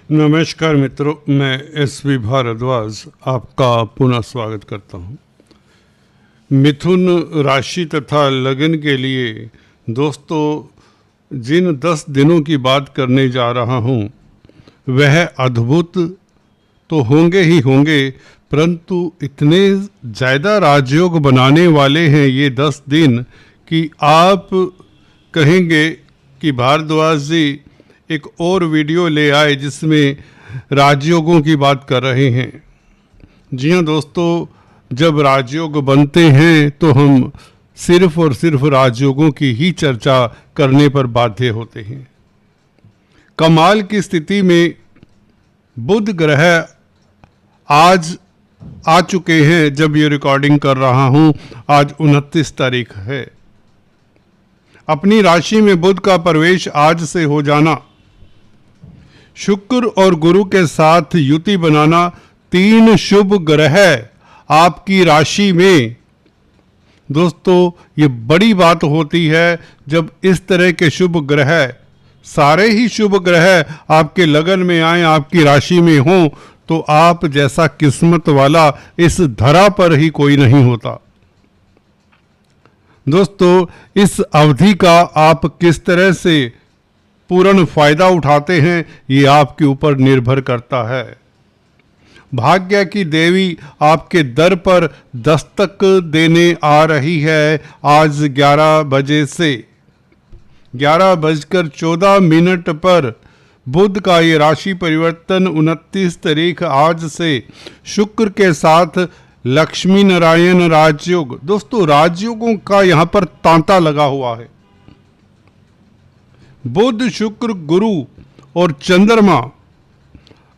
नमस्कार मित्रों, मैं एस.वी. भारद्वाज आपका पुनः स्वागत करता हूं। मिथुन राशि तथा लगन के लिए दोस्तों जिन 10 दिनों की बात करने जा रहा हूं वह अद्भुत तो होंगे ही होंगे, परंतु इतने ज़्यादा राजयोग बनाने वाले हैं ये 10 दिन कि आप कहेंगे कि भारद्वाज जी एक और वीडियो ले आए जिसमें राजयोगों की बात कर रहे हैं। जी हाँ दोस्तों, जब राजयोग बनते हैं तो हम सिर्फ और सिर्फ राजयोगों की ही चर्चा करने पर बाध्य होते हैं। कमाल की स्थिति में बुध ग्रह आज आ चुके हैं। जब ये रिकॉर्डिंग कर रहा हूं, आज 29 तारीख है। अपनी राशि में बुध का प्रवेश आज से हो जाना, शुक्र और गुरु के साथ युति बनाना, 3 शुभ ग्रह आपकी राशि में। दोस्तों ये बड़ी बात होती है जब इस तरह के शुभ ग्रह, सारे ही शुभ ग्रह आपके लगन में आए, आपकी राशि में हों, तो आप जैसा किस्मत वाला इस धरा पर ही कोई नहीं होता। दोस्तों इस अवधि का आप किस तरह से पूर्ण फायदा उठाते हैं ये आपके ऊपर निर्भर करता है। भाग्य की देवी आपके दर पर दस्तक देने आ रही है। आज 11 बजे से 11:14 पर बुध का ये राशि परिवर्तन 29 तारीख आज से शुक्र के साथ लक्ष्मी नारायण राजयोग। दोस्तों राजयोगों का यहाँ पर तांता लगा हुआ है। बुध, शुक्र, गुरु और चंद्रमा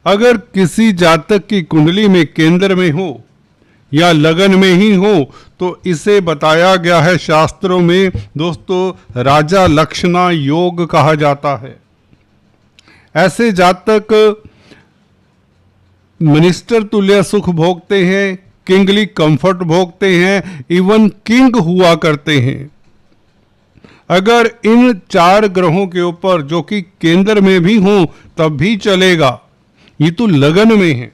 अगर किसी जातक की कुंडली में केंद्र में हो या लगन में ही हो तो इसे बताया गया है शास्त्रों में दोस्तों राजा लक्षणा योग कहा जाता है। ऐसे जातक मिनिस्टर तुल्य सुख भोगते हैं, किंगली कंफर्ट भोगते हैं, इवन किंग हुआ करते हैं। अगर इन 4 ग्रहों के ऊपर जो कि केंद्र में भी हों तब भी चलेगा। ये तो लगन में है,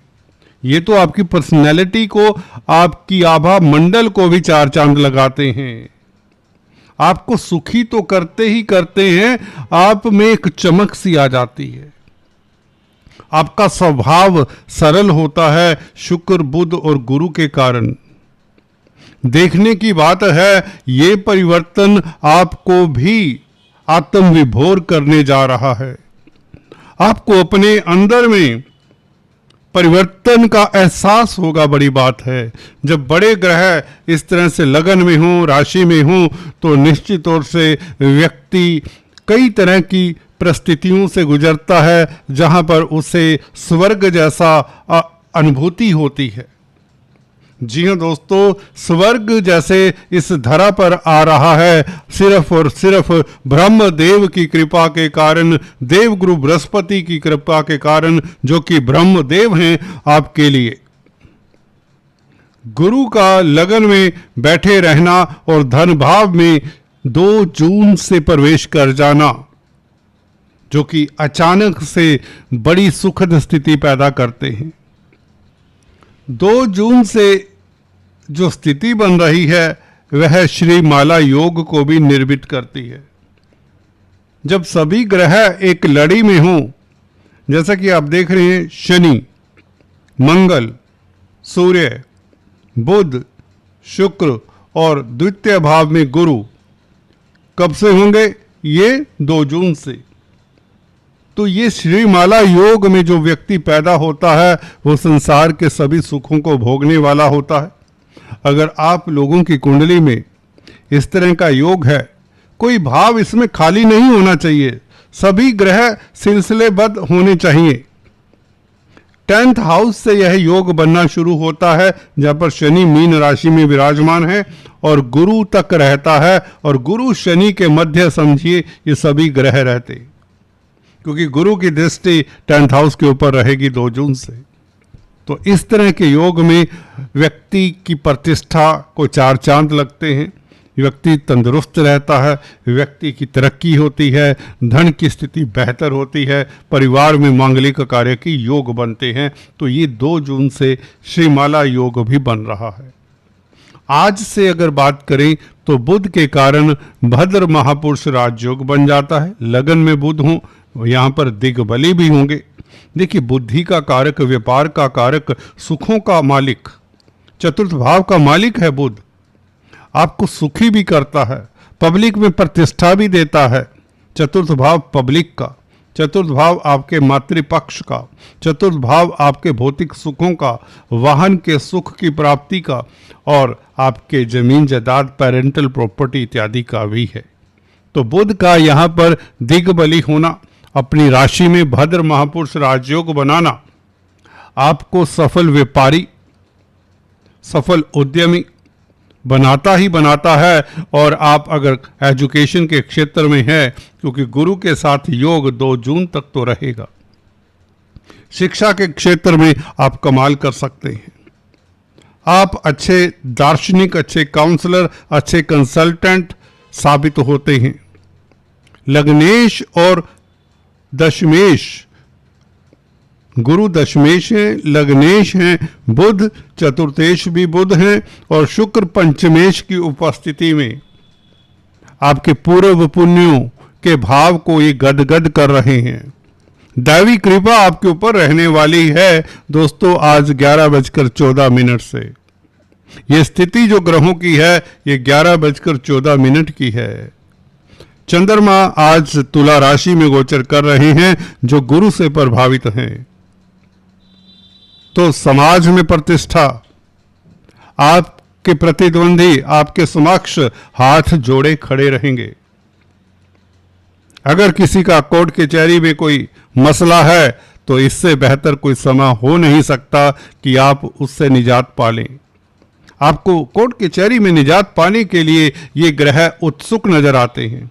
ये तो आपकी पर्सनैलिटी को, आपकी आभा मंडल को भी 4 चांद लगाते हैं। आपको सुखी तो करते ही करते हैं, आप में एक चमक सी आ जाती है। आपका स्वभाव सरल होता है शुक्र, बुध और गुरु के कारण। देखने की बात है ये परिवर्तन आपको भी आत्मविभोर करने जा रहा है। आपको अपने अंदर में परिवर्तन का एहसास होगा। बड़ी बात है जब बड़े ग्रह इस तरह से लगन में हों, राशि में हों, तो निश्चित तौर से व्यक्ति कई तरह की परिस्थितियों से गुजरता है जहां पर उसे स्वर्ग जैसा अनुभूति होती है। जी हाँ दोस्तों, स्वर्ग जैसे इस धरा पर आ रहा है सिर्फ और सिर्फ ब्रह्म देव की कृपा के कारण, देवगुरु बृहस्पति की कृपा के कारण, जो कि ब्रह्म देव हैं आपके लिए। गुरु का लगन में बैठे रहना और धन भाव में 2 जून से प्रवेश कर जाना, जो कि अचानक से बड़ी सुखद स्थिति पैदा करते हैं। 2 जून से जो स्थिति बन रही है वह श्री माला योग को भी निर्मित करती है। जब सभी ग्रह एक लड़ी में हों, जैसा कि आप देख रहे हैं शनि, मंगल, सूर्य, बुध, शुक्र और द्वितीय भाव में गुरु, कब से होंगे? ये 2 जून से। तो ये श्रीमाला योग में जो व्यक्ति पैदा होता है वो संसार के सभी सुखों को भोगने वाला होता है। अगर आप लोगों की कुंडली में इस तरह का योग है, कोई भाव इसमें खाली नहीं होना चाहिए, सभी ग्रह सिलसिलेबद्ध होने चाहिए। 10th हाउस से यह योग बनना शुरू होता है जहां पर शनि मीन राशि में विराजमान है और गुरु तक रहता है, और गुरु शनि के मध्य समझिए ये सभी ग्रह रहते, क्योंकि गुरु की दृष्टि 10th हाउस के ऊपर रहेगी 2 जून से। तो इस तरह के योग में व्यक्ति की प्रतिष्ठा को 4 चांद लगते हैं। व्यक्ति तंदुरुस्त रहता है, व्यक्ति की तरक्की होती है, धन की स्थिति बेहतर होती है, परिवार में मांगलिक कार्य की योग बनते हैं। तो ये 2 जून से श्रीमाला योग भी बन रहा है। आज से अगर बात करें तो बुध के कारण भद्र महापुरुष राजयोग बन जाता है। लगन में बुध हों, यहाँ पर दिग्बली भी होंगे। देखिए, बुद्धि का कारक, व्यापार का कारक, सुखों का मालिक, चतुर्थ भाव का मालिक है बुध। आपको सुखी भी करता है, पब्लिक में प्रतिष्ठा भी देता है। चतुर्थ भाव पब्लिक का, चतुर्थ भाव आपके मातृपक्ष का, चतुर्थ भाव आपके भौतिक सुखों का, वाहन के सुख की प्राप्ति का और आपके जमीन जायदाद, पेरेंटल प्रॉपर्टी इत्यादि का भी है। तो बुध का यहाँ पर दिग्बली होना, अपनी राशि में भद्र महापुरुष राजयोग बनाना आपको सफल व्यापारी, सफल उद्यमी बनाता ही बनाता है। और आप अगर एजुकेशन के क्षेत्र में हैं, क्योंकि गुरु के साथ योग 2 जून तक तो रहेगा, शिक्षा के क्षेत्र में आप कमाल कर सकते हैं। आप अच्छे दार्शनिक, अच्छे काउंसलर, अच्छे कंसल्टेंट साबित होते हैं। लग्नेश और दशमेश, गुरु दशमेश हैं, लग्नेश हैं, बुध चतुर्थेश भी बुध हैं और शुक्र पंचमेश की उपस्थिति में आपके पूर्व पुण्यों के भाव को ये गदगद कर रहे हैं। दैवी कृपा आपके ऊपर रहने वाली है दोस्तों। आज 11:14 से ये स्थिति जो ग्रहों की है, ये 11:14 की है। चंद्रमा आज तुला राशि में गोचर कर रहे हैं, जो गुरु से प्रभावित हैं। तो समाज में प्रतिष्ठा, आपके प्रतिद्वंदी आपके समक्ष हाथ जोड़े खड़े रहेंगे। अगर किसी का कोर्ट कचहरी में कोई मसला है तो इससे बेहतर कोई समय हो नहीं सकता कि आप उससे निजात पा लें। आपको कोर्ट कचहरी में निजात पाने के लिए ये ग्रह उत्सुक नजर आते हैं,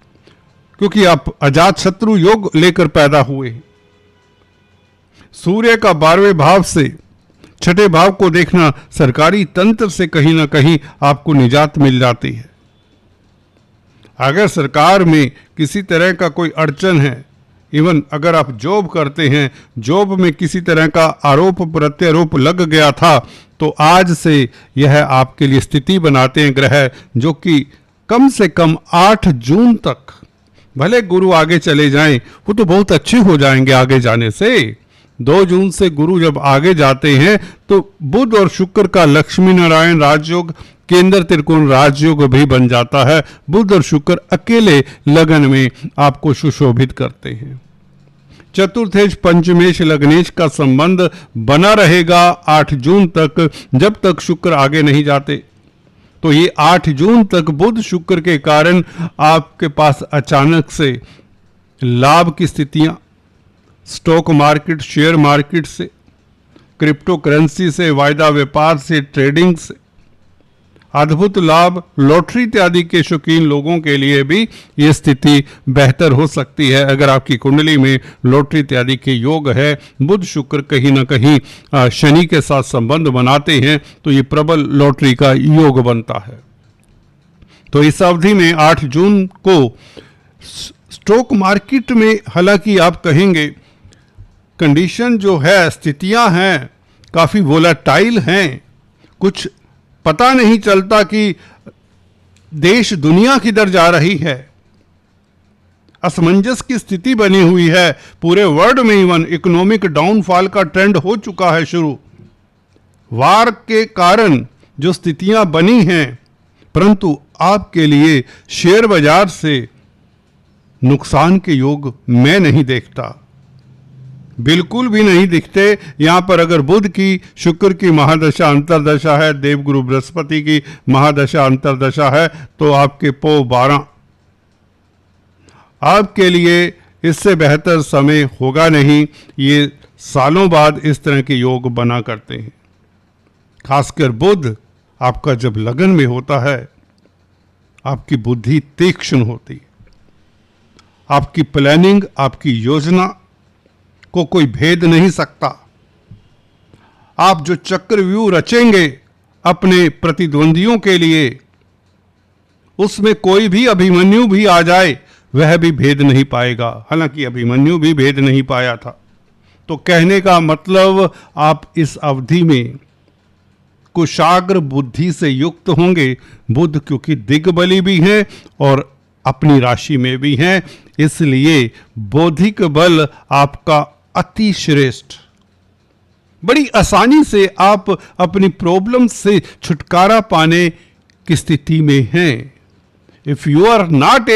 क्योंकि आप अजात शत्रु योग लेकर पैदा हुए। सूर्य का 12वें भाव से 6ठे भाव को देखना, सरकारी तंत्र से कहीं ना कहीं आपको निजात मिल जाती है। अगर सरकार में किसी तरह का कोई अड़चन है, इवन अगर आप जॉब करते हैं, जॉब में किसी तरह का आरोप प्रत्यारोप लग गया था, तो आज से यह आपके लिए स्थिति बनाते हैं ग्रह, जो कि कम से कम 8 जून तक, भले गुरु आगे चले जाएं, वो तो बहुत अच्छे हो जाएंगे आगे जाने से। 2 जून से गुरु जब आगे जाते हैं तो बुध और शुक्र का लक्ष्मी नारायण राजयोग, केंद्र त्रिकोण राजयोग भी बन जाता है। बुध और शुक्र अकेले लगन में आपको सुशोभित करते हैं। चतुर्थेश पंचमेश लग्नेश का संबंध बना रहेगा 8 जून तक, जब तक शुक्र आगे नहीं जाते। तो ये 8 जून तक बुध शुक्र के कारण आपके पास अचानक से लाभ की स्थितियां, स्टॉक मार्केट, शेयर मार्केट से, क्रिप्टो करेंसी से, वायदा व्यापार से, ट्रेडिंग से अद्भुत लाभ, लॉटरी इत्यादि के शौकीन लोगों के लिए भी ये स्थिति बेहतर हो सकती है। अगर आपकी कुंडली में लॉटरी इत्यादि के योग है, बुध शुक्र कहीं ना कहीं शनि के साथ संबंध बनाते हैं, तो ये प्रबल लॉटरी का योग बनता है। तो इस अवधि में 8 जून को स्टॉक मार्केट में, हालांकि आप कहेंगे कंडीशन जो है, स्थितियां हैं, काफी वोलाटाइल हैं, कुछ पता नहीं चलता कि देश दुनिया किधर जा रही है, असमंजस की स्थिति बनी हुई है। पूरे वर्ल्ड में इवन इकोनॉमिक डाउनफॉल का ट्रेंड हो चुका है शुरू, वार के कारण जो स्थितियां बनी हैं। परंतु आपके लिए शेयर बाजार से नुकसान के योग मैं नहीं देखता, बिल्कुल भी नहीं दिखते। यहां पर अगर बुध की, शुक्र की महादशा अंतरदशा है, देवगुरु बृहस्पति की महादशा अंतरदशा है, तो आपके पौ 12 आपके लिए इससे बेहतर समय होगा नहीं। ये सालों बाद इस तरह के योग बना करते हैं। खासकर बुध आपका जब लगन में होता है, आपकी बुद्धि तीक्ष्ण होती है, आपकी प्लानिंग, आपकी योजना को कोई भेद नहीं सकता। आप जो चक्रव्यूह रचेंगे अपने प्रतिद्वंदियों के लिए, उसमें कोई भी अभिमन्यु भी आ जाए वह भी भेद नहीं पाएगा। हालांकि अभिमन्यु भी भेद नहीं पाया था। तो कहने का मतलब आप इस अवधि में कुशाग्र बुद्धि से युक्त होंगे। बुध क्योंकि दिग्बली भी हैं और अपनी राशि में भी हैं, इसलिए बौद्धिक बल आपका अति श्रेष्ठ। बड़ी आसानी से आप अपनी प्रॉब्लम से छुटकारा पाने की स्थिति में हैं। If you are not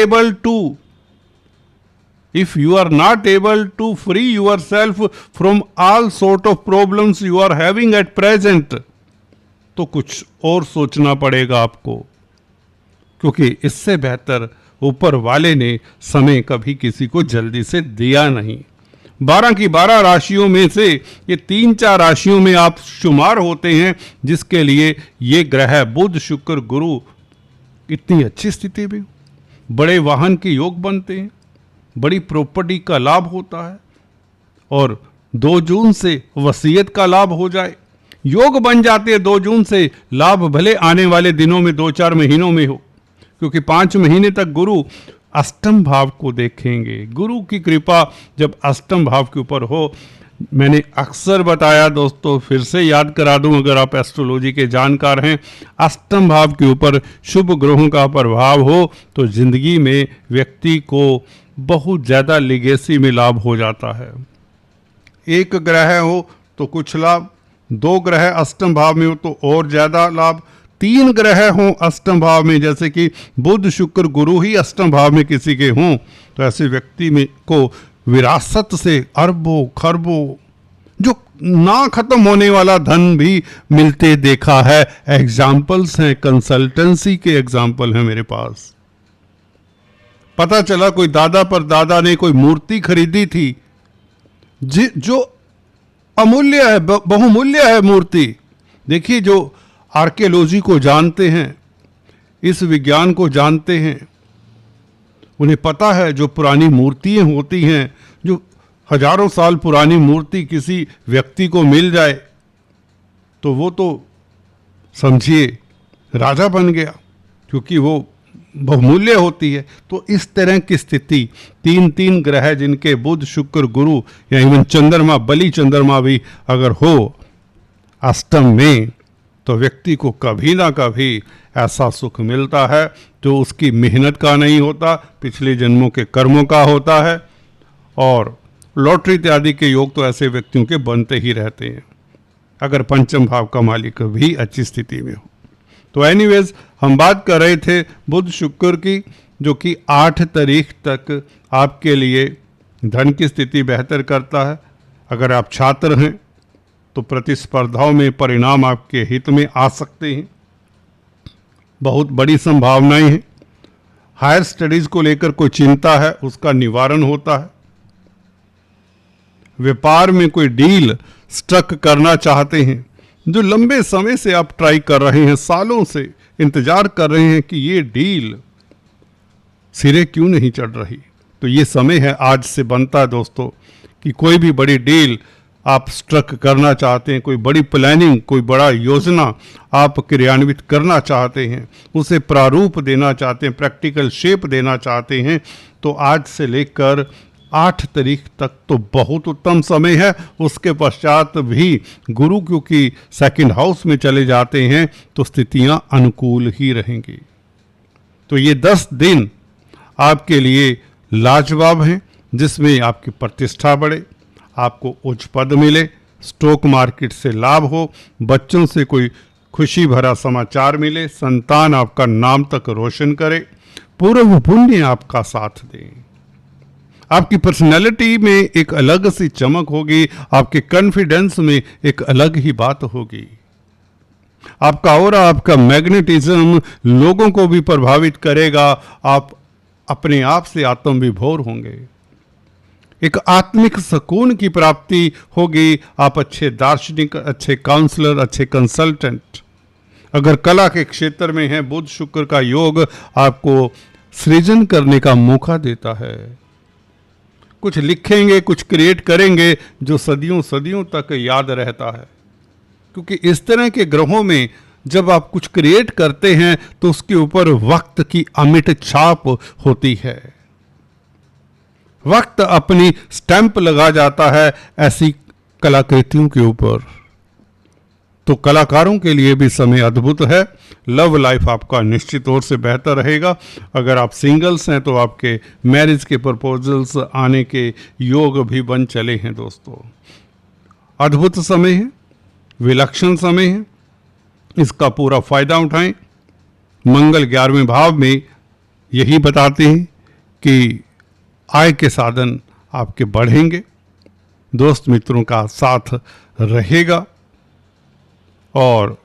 able to free yourself from all sort of problems you are having at present, तो कुछ और सोचना पड़ेगा आपको, क्योंकि इससे बेहतर ऊपर वाले ने समय कभी किसी को जल्दी से दिया नहीं। 12 की 12 राशियों में से ये 3-4 राशियों में आप शुमार होते हैं, जिसके लिए ये ग्रह बुध शुक्र गुरु इतनी अच्छी स्थिति में, बड़े वाहन के योग बनते हैं, बड़ी प्रॉपर्टी का लाभ होता है और 2 जून से वसीयत का लाभ हो जाए, योग बन जाते हैं। 2 जून से लाभ भले आने वाले दिनों में 2-4 महीनों में हो, क्योंकि 5 महीने तक गुरु अष्टम भाव को देखेंगे। गुरु की कृपा जब अष्टम भाव के ऊपर हो, मैंने अक्सर बताया दोस्तों, फिर से याद करा दूं अगर आप एस्ट्रोलॉजी के जानकार हैं, अष्टम भाव के ऊपर शुभ ग्रहों का प्रभाव हो तो जिंदगी में व्यक्ति को बहुत ज़्यादा लिगेसी में लाभ हो जाता है। एक ग्रह हो तो कुछ लाभ, 2 ग्रह अष्टम भाव में हो तो और ज़्यादा लाभ, 3 ग्रह हों अष्टम भाव में, जैसे कि बुध शुक्र गुरु ही अष्टम भाव में किसी के हों, तो ऐसे व्यक्ति में को विरासत से अरबों खरबों जो ना खत्म होने वाला धन भी मिलते देखा है। एग्जाम्पल्स हैं, कंसल्टेंसी के एग्जाम्पल हैं मेरे पास। पता चला कोई दादा पर दादा ने कोई मूर्ति खरीदी थी जो अमूल्य है, बहुमूल्य है मूर्ति। देखिए, जो आर्कियोलॉजी को जानते हैं, इस विज्ञान को जानते हैं, उन्हें पता है जो पुरानी मूर्तियां होती हैं, जो हजारों साल पुरानी मूर्ति किसी व्यक्ति को मिल जाए तो वो तो समझिए राजा बन गया, क्योंकि वो बहुमूल्य होती है। तो इस तरह की स्थिति 3 ग्रह जिनके बुध शुक्र गुरु या इवन चंद्रमा, बलि चंद्रमा भी अगर हो अष्टम में, तो व्यक्ति को कभी ना कभी ऐसा सुख मिलता है जो उसकी मेहनत का नहीं होता, पिछले जन्मों के कर्मों का होता है। और लॉटरी इत्यादि के योग तो ऐसे व्यक्तियों के बनते ही रहते हैं, अगर पंचम भाव का मालिक भी अच्छी स्थिति में हो। तो एनीवेज, हम बात कर रहे थे बुध शुक्र की, जो कि 8 तारीख तक आपके लिए धन की स्थिति बेहतर करता है। अगर आप छात्र हैं तो प्रतिस्पर्धाओं में परिणाम आपके हित में आ सकते हैं, बहुत बड़ी संभावनाएं हैं। हायर स्टडीज को लेकर कोई चिंता है, उसका निवारण होता है। व्यापार में कोई डील स्ट्रक करना चाहते हैं, जो लंबे समय से आप ट्राई कर रहे हैं, सालों से इंतजार कर रहे हैं कि ये डील सिरे क्यों नहीं चढ़ रही, तो ये समय है, आज से बनता है दोस्तों कि कोई भी बड़ी डील आप स्ट्रक करना चाहते हैं, कोई बड़ी प्लानिंग, कोई बड़ा योजना आप क्रियान्वित करना चाहते हैं, उसे प्रारूप देना चाहते हैं, प्रैक्टिकल शेप देना चाहते हैं, तो आज से लेकर 8 तारीख तक तो बहुत उत्तम समय है। उसके पश्चात भी गुरु क्योंकि सेकंड हाउस में चले जाते हैं तो स्थितियां अनुकूल ही रहेंगी। तो ये 10 दिन आपके लिए लाजवाब हैं, जिसमें आपकी प्रतिष्ठा बढ़े, आपको उच्च पद मिले, स्टॉक मार्केट से लाभ हो, बच्चों से कोई खुशी भरा समाचार मिले, संतान आपका नाम तक रोशन करे, पूर्व पुण्य आपका साथ दे, आपकी पर्सनैलिटी में एक अलग सी चमक होगी, आपके कॉन्फिडेंस में एक अलग ही बात होगी, आपका ऑरा, आपका मैग्नेटिज्म लोगों को भी प्रभावित करेगा, आप अपने आप से आत्मविभोर होंगे, एक आत्मिक सुकून की प्राप्ति होगी, आप अच्छे दार्शनिक, अच्छे काउंसलर, अच्छे कंसल्टेंट। अगर कला के क्षेत्र में है, बुध शुक्र का योग आपको सृजन करने का मौका देता है, कुछ लिखेंगे, कुछ क्रिएट करेंगे जो सदियों सदियों तक याद रहता है, क्योंकि इस तरह के ग्रहों में जब आप कुछ क्रिएट करते हैं तो उसके ऊपर वक्त की अमिट छाप होती है। वक्त अपनी स्टैंप लगा जाता है ऐसी कलाकृतियों के ऊपर। तो कलाकारों के लिए भी समय अद्भुत है। लव लाइफ आपका निश्चित तौर से बेहतर रहेगा। अगर आप सिंगल्स हैं तो आपके मैरिज के प्रपोजल्स आने के योग भी बन चले हैं दोस्तों। अद्भुत समय है, विलक्षण समय है, इसका पूरा फायदा उठाएं। मंगल 11वें भाव में यही बताते हैं कि आय के साधन आपके बढ़ेंगे, दोस्त मित्रों का साथ रहेगा और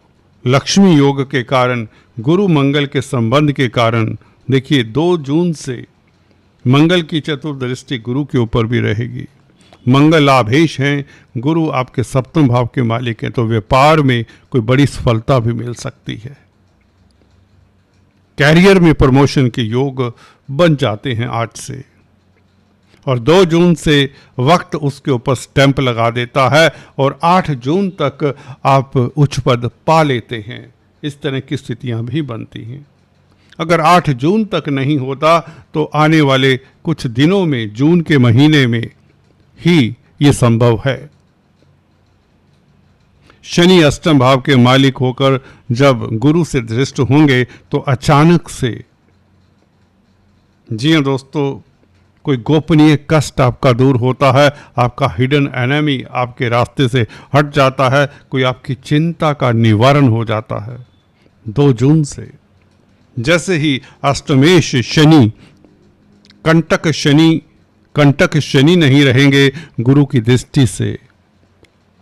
लक्ष्मी योग के कारण, गुरु मंगल के संबंध के कारण देखिए 2 जून से मंगल की चतुर्दृष्टि गुरु के ऊपर भी रहेगी। मंगल लाभेश हैं, गुरु आपके 7वें भाव के मालिक हैं, तो व्यापार में कोई बड़ी सफलता भी मिल सकती है। कैरियर में प्रमोशन के योग बन जाते हैं आज से। और 2 जून से वक्त उसके ऊपर स्टैंप लगा देता है और 8 जून तक आप उच्च पद पा लेते हैं। इस तरह की स्थितियां भी बनती हैं। अगर 8 जून तक नहीं होता तो आने वाले कुछ दिनों में, जून के महीने में ही ये संभव है। शनि 8वें भाव के मालिक होकर जब गुरु से दृष्ट होंगे तो अचानक से, जी हाँ दोस्तों, कोई गोपनीय कष्ट आपका दूर होता है, आपका हिडन एनिमी आपके रास्ते से हट जाता है, कोई आपकी चिंता का निवारण हो जाता है 2 जून से। जैसे ही अष्टमेश शनि, कंटक शनि नहीं रहेंगे गुरु की दृष्टि से,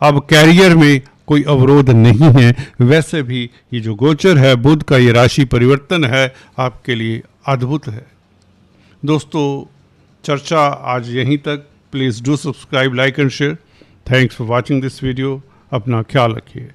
अब कैरियर में कोई अवरोध नहीं है। वैसे भी ये जो गोचर है बुध का, ये राशि परिवर्तन है, आपके लिए अद्भुत है। दोस्तों चर्चा आज यहीं तक। Please do subscribe, like and share. Thanks for watching this video. अपना ख्याल रखिए।